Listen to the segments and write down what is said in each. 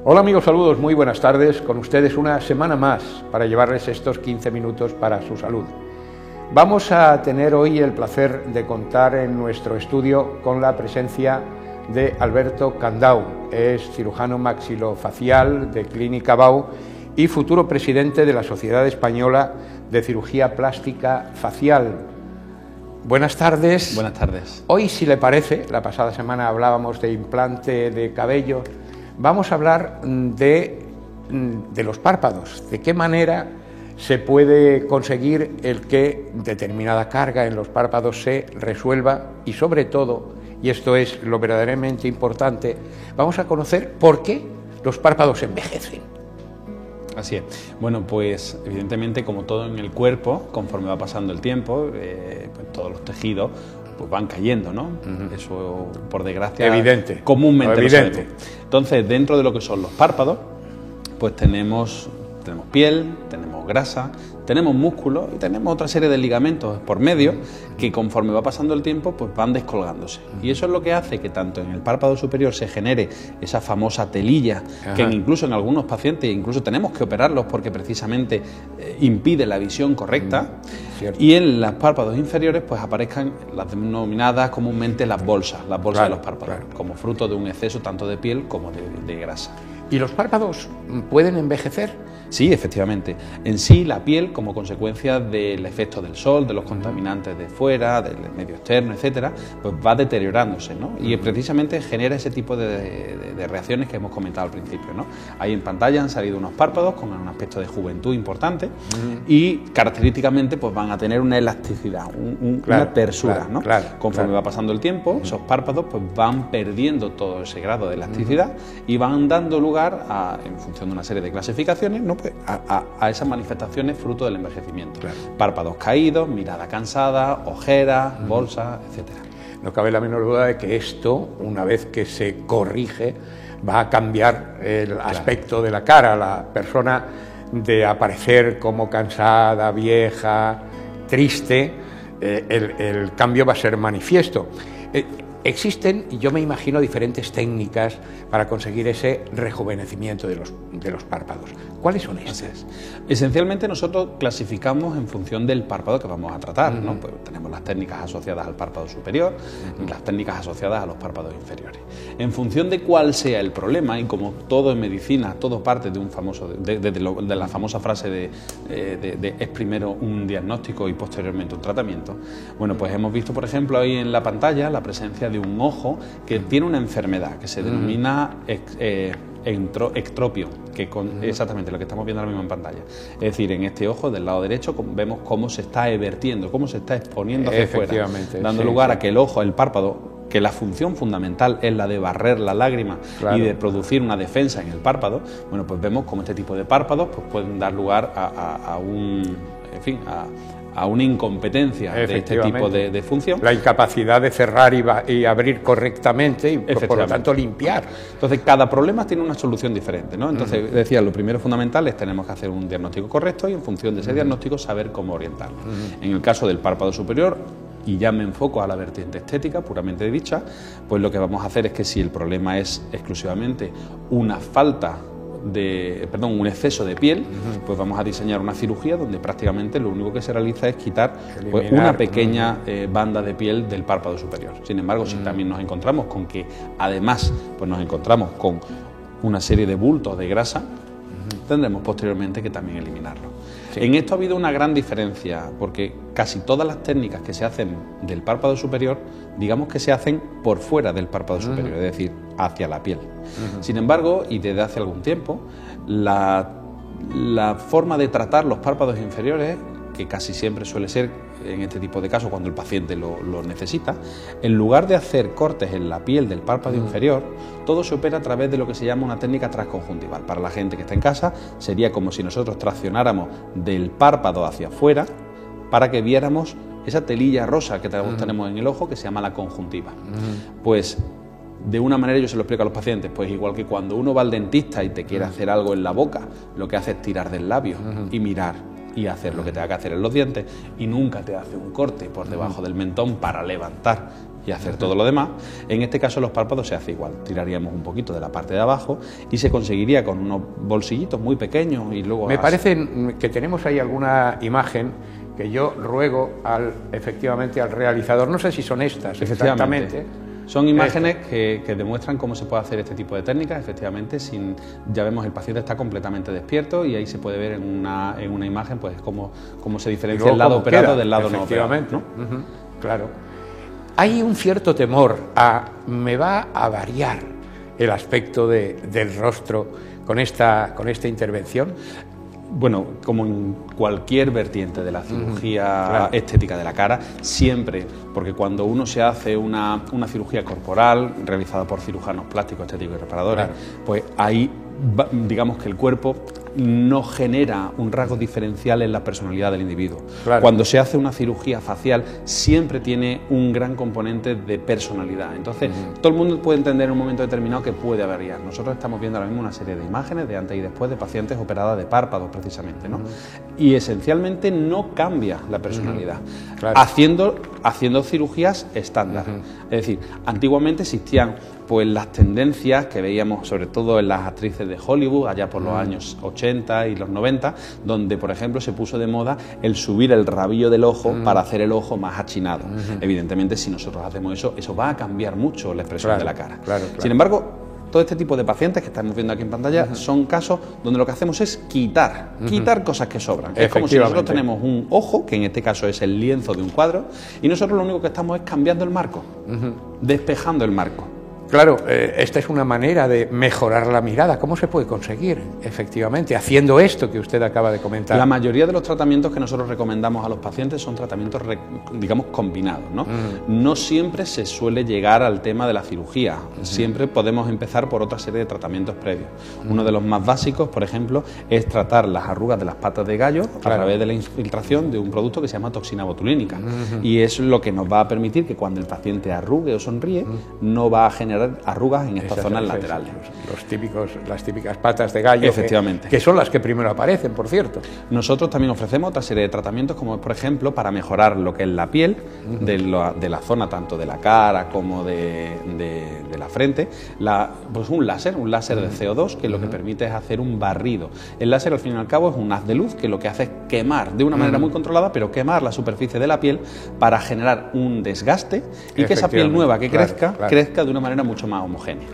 Hola amigos, saludos, muy buenas tardes. Con ustedes una semana más para llevarles estos 15 minutos para su salud. Vamos a tener hoy el placer de contar en nuestro estudio con la presencia de Alberto Candau. Es cirujano maxilofacial de Clínica BAU y futuro presidente de la Sociedad Española de Cirugía Plástica Facial. Buenas tardes. Buenas tardes. Hoy, si le parece, la pasada semana hablábamos de implante de cabello. Vamos a hablar de los párpados, de qué manera se puede conseguir el que determinada carga en los párpados se resuelva y sobre todo, y esto es lo verdaderamente importante, vamos a conocer por qué los párpados envejecen. Así es. Bueno, pues evidentemente como todo en el cuerpo, conforme va pasando el tiempo, pues todos los tejidos pues van cayendo, ¿no? Eso, por desgracia, evidente, comúnmente evidente. lo sabemos. Entonces, dentro de lo que son los párpados, pues tenemos piel, tenemos grasa, tenemos músculo y tenemos otra serie de ligamentos por medio que conforme va pasando el tiempo pues van descolgándose. Y eso es lo que hace que tanto en el párpado superior se genere esa famosa telilla, que incluso en algunos pacientes incluso tenemos que operarlos porque precisamente impide la visión correcta. Y en los párpados inferiores pues aparezcan las denominadas comúnmente las bolsas de los párpados, como fruto de un exceso tanto de piel como de grasa. ¿Y los párpados pueden envejecer? Sí, efectivamente. En sí, la piel, como consecuencia del efecto del sol, de los contaminantes de fuera, del medio externo, etcétera, pues va deteriorándose, ¿no? Y precisamente genera ese tipo de reacciones que hemos comentado al principio, ¿no? Ahí en pantalla han salido unos párpados con un aspecto de juventud importante y característicamente pues van a tener una elasticidad, una tersura, ¿no? Conforme va pasando el tiempo, esos párpados pues van perdiendo todo ese grado de elasticidad y van dando lugar a, en función de una serie de clasificaciones, ¿no? Pues a esas manifestaciones fruto del envejecimiento. Párpados caídos, mirada cansada, ojeras, bolsas, etcétera. No cabe la menor duda de que esto, una vez que se corrige, va a cambiar el aspecto de la cara. La persona de aparecer como cansada, vieja, triste, el cambio va a ser manifiesto. Existen, yo me imagino, diferentes técnicas para conseguir ese rejuvenecimiento de los párpados. ¿Cuáles son estas? Esencialmente nosotros clasificamos en función del párpado que vamos a tratar, ¿no? Pues tenemos las técnicas asociadas al párpado superior y las técnicas asociadas a los párpados inferiores. En función de cuál sea el problema, y como todo en medicina, todo parte de un famoso de la famosa frase de es primero un diagnóstico y posteriormente un tratamiento. Bueno, pues hemos visto, por ejemplo, ahí en la pantalla la presencia de un ojo que tiene una enfermedad que se denomina ectropio, que exactamente lo que estamos viendo ahora mismo en pantalla. Es decir, en este ojo del lado derecho vemos cómo se está evertiendo, cómo se está exponiendo hacia afuera, dando lugar a que el ojo, el párpado, que la función fundamental es la de barrer la lágrima y de producir una defensa en el párpado, bueno, pues vemos cómo este tipo de párpados pues pueden dar lugar a una incompetencia de este tipo de función. La incapacidad de cerrar y abrir correctamente y por lo tanto limpiar. Entonces cada problema tiene una solución diferente, ¿no? Entonces decía, lo primero fundamental es tenemos que hacer un diagnóstico correcto y en función de ese diagnóstico saber cómo orientarlo. En el caso del párpado superior, y ya me enfoco a la vertiente estética puramente dicha, pues lo que vamos a hacer es que si el problema es exclusivamente una falta un exceso de piel, pues vamos a diseñar una cirugía donde prácticamente lo único que se realiza es quitar pues, una pequeña banda de piel del párpado superior. Sin embargo, si también nos encontramos con que además pues nos encontramos con una serie de bultos de grasa, tendremos posteriormente que también eliminarlo. En esto ha habido una gran diferencia, porque casi todas las técnicas que se hacen del párpado superior, digamos que se hacen por fuera del párpado superior, es decir, hacia la piel. Sin embargo, y desde hace algún tiempo, la forma de tratar los párpados inferiores, que casi siempre suele ser en este tipo de casos cuando el paciente lo necesita, en lugar de hacer cortes en la piel del párpado inferior, todo se opera a través de lo que se llama una técnica transconjuntival. Para la gente que está en casa sería como si nosotros traccionáramos del párpado hacia afuera para que viéramos esa telilla rosa que tenemos en el ojo que se llama la conjuntiva. Pues de una manera yo se lo explico a los pacientes, pues igual que cuando uno va al dentista y te quiere hacer algo en la boca, lo que hace es tirar del labio y mirar y hacer lo que tenga que hacer en los dientes y nunca te hace un corte por debajo del mentón para levantar y hacer todo lo demás. En este caso los párpados se hace igual, tiraríamos un poquito de la parte de abajo y se conseguiría con unos bolsillitos muy pequeños y luego... Me parece que tenemos ahí alguna imagen que yo ruego efectivamente al realizador, no sé si son estas exactamente. Son imágenes que demuestran cómo se puede hacer este tipo de técnicas, efectivamente, ya vemos el paciente está completamente despierto y ahí se puede ver en una imagen pues cómo se diferencia el lado operado del lado no operado, ¿no? Claro. Hay un cierto temor a me va a variar el aspecto del rostro con esta intervención. Bueno, como en cualquier vertiente de la cirugía estética de la cara, siempre, porque cuando uno se hace una cirugía corporal realizada por cirujanos plásticos, estéticos y reparadores, pues ahí digamos que el cuerpo no genera un rasgo diferencial en la personalidad del individuo. Cuando se hace una cirugía facial siempre tiene un gran componente de personalidad. Entonces, todo el mundo puede entender en un momento determinado que puede variar. Nosotros estamos viendo ahora mismo una serie de imágenes de antes y después de pacientes operadas de párpados, precisamente, ¿no? Y esencialmente no cambia la personalidad, haciendo cirugías estándar. Es decir, antiguamente existían pues las tendencias que veíamos sobre todo en las actrices de Hollywood allá por los años 80 y los 90, donde por ejemplo se puso de moda el subir el rabillo del ojo para hacer el ojo más achinado. Evidentemente, si nosotros hacemos eso va a cambiar mucho la expresión de la cara. Sin embargo, todo este tipo de pacientes que estamos viendo aquí en pantalla son casos donde lo que hacemos es quitar cosas que sobran. Es como si nosotros tenemos un ojo, que en este caso es el lienzo de un cuadro, y nosotros lo único que estamos es cambiando el marco, despejando el marco. Claro, esta es una manera de mejorar la mirada. ¿Cómo se puede conseguir, efectivamente, haciendo esto que usted acaba de comentar? La mayoría de los tratamientos que nosotros recomendamos a los pacientes son tratamientos, digamos, combinados, ¿no? No siempre se suele llegar al tema de la cirugía. Siempre podemos empezar por otra serie de tratamientos previos. Uno de los más básicos, por ejemplo, es tratar las arrugas de las patas de gallo a través de la infiltración de un producto que se llama toxina botulínica. Y es lo que nos va a permitir que cuando el paciente arrugue o sonríe, no va a generar arrugas en estas zonas laterales. Las típicas patas de gallo, efectivamente, que son las que primero aparecen, por cierto. Nosotros también ofrecemos otra serie de tratamientos, como por ejemplo para mejorar lo que es la piel de la zona tanto de la cara como de la frente, pues un láser de CO2 que lo que permite es hacer un barrido. El láser al fin y al cabo es un haz de luz que lo que hace es quemar de una manera muy controlada, pero quemar la superficie de la piel para generar un desgaste y que esa piel nueva que crezca de una manera mucho más homogénea.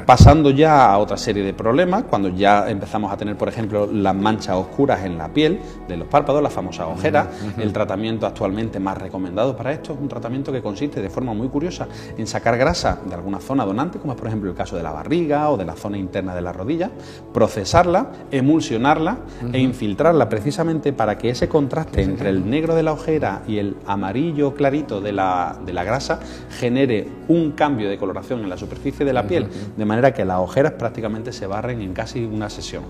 Pasando ya a otra serie de problemas, cuando ya empezamos a tener, por ejemplo, las manchas oscuras en la piel de los párpados, las famosas ojeras, el tratamiento actualmente más recomendado para esto es un tratamiento que consiste de forma muy curiosa en sacar grasa de alguna zona donante, como es por ejemplo el caso de la barriga o de la zona interna de la rodilla, procesarla, emulsionarla e infiltrarla precisamente para que ese contraste entre el negro de la ojera y el amarillo clarito de la grasa genere un cambio de coloración en la superficie de la piel, de manera que las ojeras prácticamente se barren en casi una sesión.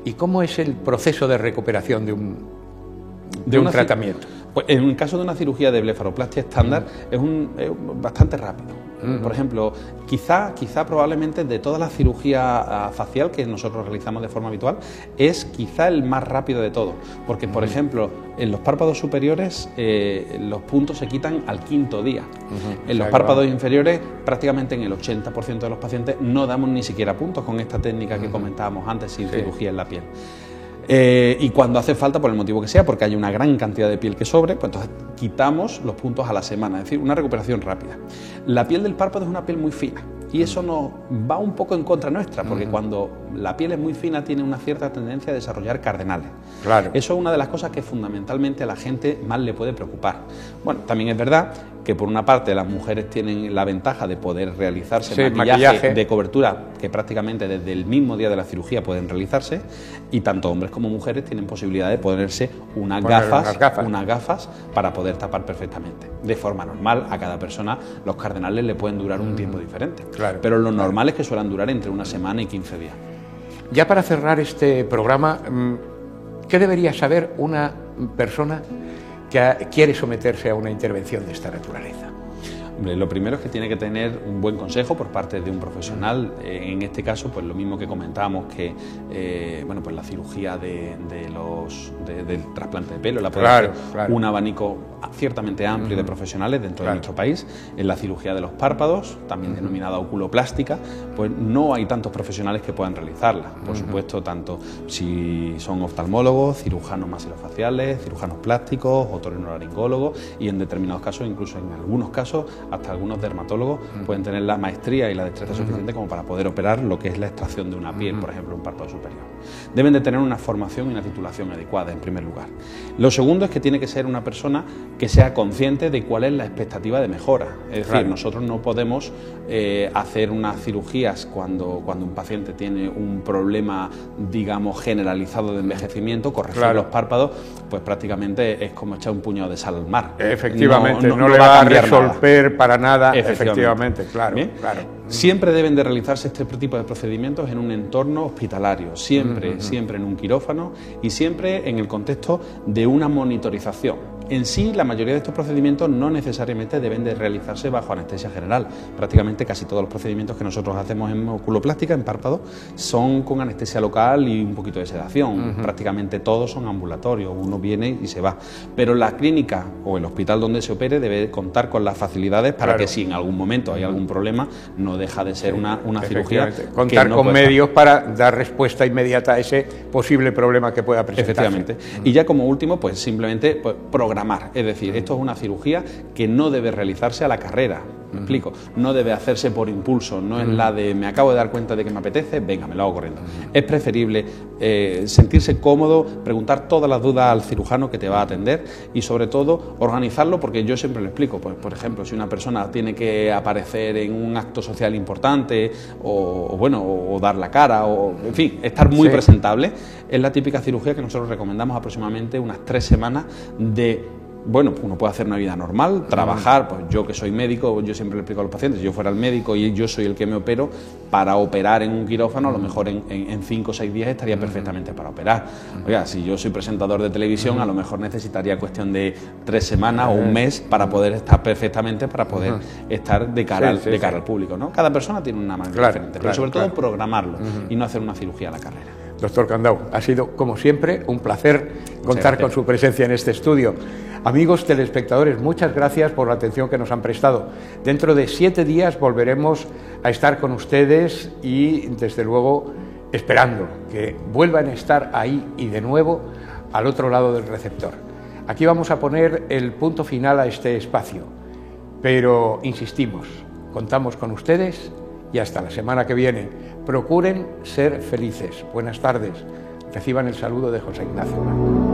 ¿Y cómo es el proceso de recuperación de un tratamiento? Pues en el caso de una cirugía de blefaroplastia estándar es bastante rápido. Por ejemplo, quizá probablemente de toda la cirugía facial que nosotros realizamos de forma habitual, es quizá el más rápido de todo, porque por ejemplo, en los párpados superiores los puntos se quitan al 5.º día. En los párpados inferiores, prácticamente en el 80% de los pacientes no damos ni siquiera puntos con esta técnica que comentábamos antes, sin cirugía en la piel. Y cuando hace falta, por el motivo que sea, porque hay una gran cantidad de piel que sobre, pues entonces quitamos los puntos a la semana, es decir, una recuperación rápida. La piel del párpado es una piel muy fina y eso nos va un poco en contra nuestra, porque cuando la piel es muy fina tiene una cierta tendencia a desarrollar cardenales. Eso es una de las cosas que fundamentalmente a la gente más le puede preocupar. Bueno, también es verdad que por una parte las mujeres tienen la ventaja de poder realizarse maquillaje de cobertura que prácticamente desde el mismo día de la cirugía pueden realizarse, y tanto hombres como mujeres tienen posibilidad de ponerse unas gafas para poder tapar perfectamente. De forma normal, a cada persona los cardenales le pueden durar un tiempo diferente, pero lo normal es que suelen durar entre una semana y 15 días. Ya para cerrar este programa, ¿qué debería saber una persona que quiere someterse a una intervención de esta naturaleza? Hombre, lo primero es que tiene que tener un buen consejo por parte de un profesional. En este caso, pues lo mismo que comentábamos, que bueno, pues la cirugía del trasplante de pelo la puede hacer un abanico ciertamente amplio de profesionales dentro de nuestro país. En la cirugía de los párpados, también denominada oculoplástica, pues no hay tantos profesionales que puedan realizarla. Por supuesto, tanto si son oftalmólogos, cirujanos maxilofaciales, cirujanos plásticos, otorrinolaringólogos, y en determinados casos, incluso en algunos casos, hasta algunos dermatólogos pueden tener la maestría y la destreza suficiente como para poder operar lo que es la extracción de una piel, por ejemplo, un párpado superior. Deben de tener una formación y una titulación adecuada, en primer lugar. Lo segundo es que tiene que ser una persona que sea consciente de cuál es la expectativa de mejora. Es decir, nosotros no podemos hacer unas cirugías cuando un paciente tiene un problema, digamos, generalizado de envejecimiento, corregir los párpados, pues prácticamente es como echar un puñado de sal al mar. Efectivamente, no le va a resolver para nada, efectivamente, claro. Siempre deben de realizarse este tipo de procedimientos en un entorno hospitalario, siempre en un quirófano y siempre en el contexto de una monitorización. En sí, la mayoría de estos procedimientos no necesariamente deben de realizarse bajo anestesia general. Prácticamente casi todos los procedimientos que nosotros hacemos en oculoplástica, en párpado, son con anestesia local y un poquito de sedación. Prácticamente todos son ambulatorios, uno viene y se va. Pero la clínica o el hospital donde se opere debe contar con las facilidades para que si en algún momento hay algún problema, no deja de ser una cirugía. Contar con medios para dar respuesta inmediata a ese posible problema que pueda presentarse. Efectivamente. Y ya como último, pues simplemente programar. Es decir, esto es una cirugía que no debe realizarse a la carrera. ¿Me explico? No debe hacerse por impulso, no es la de me acabo de dar cuenta de que me apetece, venga, me lo hago corriendo. Es preferible sentirse cómodo, preguntar todas las dudas al cirujano que te va a atender y sobre todo organizarlo, porque yo siempre lo explico. Pues, por ejemplo, si una persona tiene que aparecer en un acto social importante o dar la cara, o en fin, estar muy presentable, es la típica cirugía que nosotros recomendamos aproximadamente unas 3 semanas de... Bueno, uno puede hacer una vida normal, trabajar, pues yo que soy médico, yo siempre le explico a los pacientes, si yo fuera el médico y yo soy el que me opero, para operar en un quirófano, a lo mejor en 5 o 6 días estaría perfectamente para operar. Oiga, si yo soy presentador de televisión, a lo mejor necesitaría cuestión de 3 semanas o un mes para poder estar perfectamente, para poder estar de cara al público, ¿no? Cada persona tiene una manera diferente, pero sobre todo programarlo y no hacer una cirugía a la carrera. Doctor Candau, ha sido, como siempre, un placer contar con su presencia en este estudio. Amigos telespectadores, muchas gracias por la atención que nos han prestado. Dentro de 7 días volveremos a estar con ustedes y, desde luego, esperando que vuelvan a estar ahí y de nuevo al otro lado del receptor. Aquí vamos a poner el punto final a este espacio, pero insistimos, contamos con ustedes y hasta la semana que viene. Procuren ser felices. Buenas tardes. Reciban el saludo de José Ignacio.